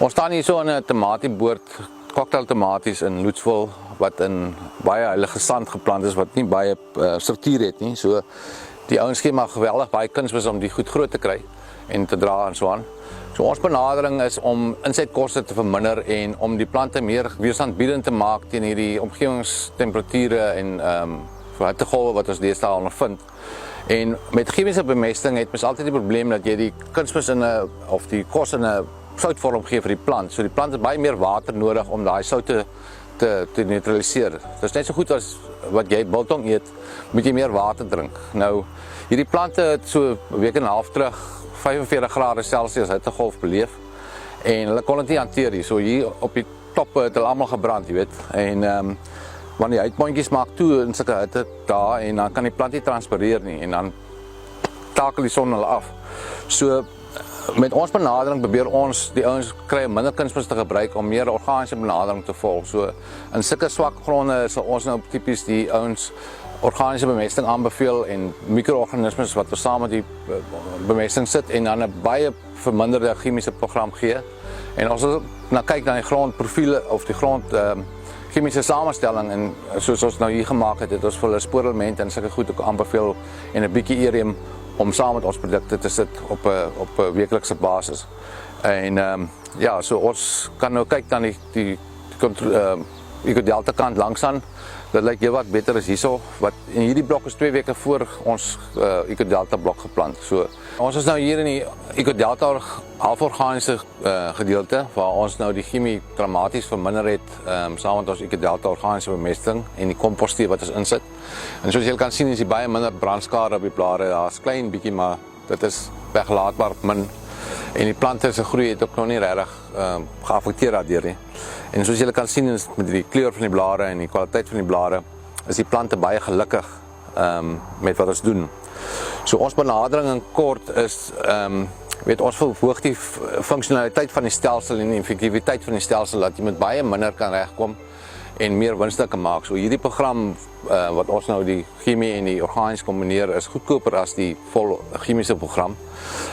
Ons staan hier so in 'n tomatieboord, cocktail tomaties in Loetsville, wat in baie heilige sand geplant is, wat nie baie struktuur het nie. So die ouens gee maar geweldig baie kunsmis om die goed groot te kry en te dra en so aan. So ons benadering is om insetkoste te verminder en om die plante meer weerstandbiedend te maak teen hierdie omgewingstemperature en hittegolwe wat ons deesdae ondervind. En met chemiese bemesting het mens altyd die probleem dat jy die kunsmis of die kos in 'n soutvorm gee vir die plant. So die plant het baie meer water nodig om daai sout te neutraliseer. Dit is net so goed as wat jy biltong eet, moet jy meer water drink. Nou, hierdie plante het so 'n week en 'n half terug 45 grade Celsius hittegolf beleef en hulle kon dit nie hanteer nie. So hier op die toppe het hulle almal gebrand, jy weet. En wanneer die uitmondjies maak toe in sulke hitte daar en dan kan die plant nie transpireer nie en dan takel die son hulle af. So met ons benadering probeer ons die ouens kry om minder kunsmis te gebruik om meer organiese benadering te volg. So in sulke swak gronde sal ons nou tipies die ouens organiese bemesting aanbeveel en mikroorganismes wat ons saam met die bemesting sit en dan 'n baie verminderde chemiese program gee. En ons sal nou kyk na die grondprofiele of die grond chemiese samestelling en soos ons nou hier gemaak het ons vir hulle spoorelemente en sulke goed ook aanbeveel en 'n bietjie erium om saam met ons produkte te sit op 'n weeklikse basis. En ja, so ons kan nou kyk dan die EcoDelta kant langs aan. Dit lyk heelwat beter as hierso, wat in hierdie blok is 2 weke voor ons EcoDelta blok geplant. So ons is nou hier in die EcoDelta halforganiese gedeelte waar ons nou die chemie dramaties verminder het saam met ons EcoDelta organiese bemesting en die kompostee wat ons insit. En soos julle kan sien is die baie minder brandskade op die blare. Daar's klein bietjie, maar dit is weglaatbaar min. En die plante se groei het ook nog nie regtig geaffekteer daardeur nie. En soos julle kan sien is met die kleur van die blare en die kwaliteit van die blare is die plante baie gelukkig met wat ons doen. So ons benadering in kort is ons verhoog die funksionaliteit van die stelsel en die effektiwiteit van die stelsel dat jy met baie minder kan regkom en meer winste kan maak. So hierdie program wat ons nou die chemie en die organies kombineer is goedkoper as die vol chemiese program,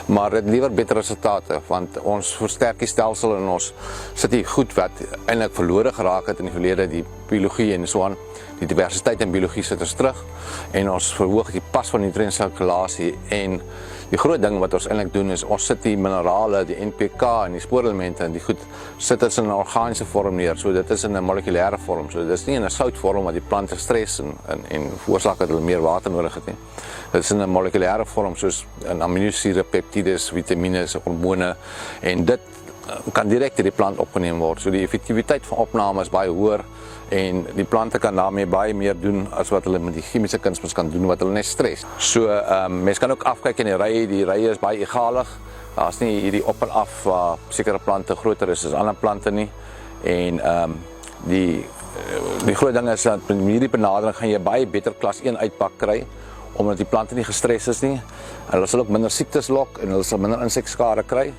maar dit lewer beter resultate want ons versterk die stelsel en ons sit hier goed wat eintlik verlore geraak het in die verlede, die biologie en so aan. Die diversiteit in biologie sit ons terug en ons verhoog die pas van nutriëntsirkulasie en die groot ding wat ons eintlik doen is ons sit die minerale, die NPK en die spoorelemente en die goed sit ons in 'n organiese vorm neer. So dit is in 'n molekulêre vorm. So dit is nie in 'n soutvorm wat die plante stres en veroorsaak dat hulle meer water nodig het nie. Dit is in 'n molekulêre vorm soos in aminosure, peptides, vitamiene, hormone en dit kan direk deur die plant opgeneem word. So die effektiwiteit van opname is baie hoër en die plante kan daarmee baie meer doen as wat hulle met die chemiese kunsmis kan doen wat hulle net stres. So mense kan ook afkyk in die rye is baie egalig. Daar's nie hierdie op en af waar sekere plante groter is as ander plante nie. En die groot ding is dat met hierdie benadering gaan jy baie beter klas 1 uitpak kry omdat die plante nie gestres is nie. Hulle sal ook minder siektes lok en hulle sal minder insekskade kry.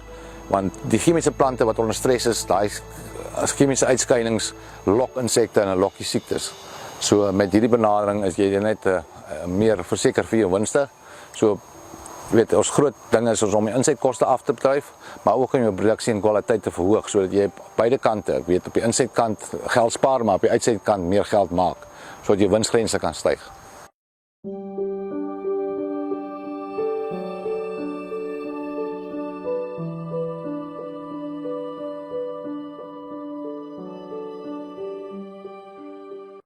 Want die chemiese plante wat onder stres is, daai as chemiese uitskynings lok insekte en lok die siektes. So met hierdie benadering is jy net meer verseker vir jou winste. So ons groot ding is om die insetkoste af te dryf, maar ook om jou produksie en kwaliteit te verhoog sodat jy op beide kante, op die insetkant geld spaar, maar op die uitsetkant meer geld maak sodat jou winsgrense kan styg.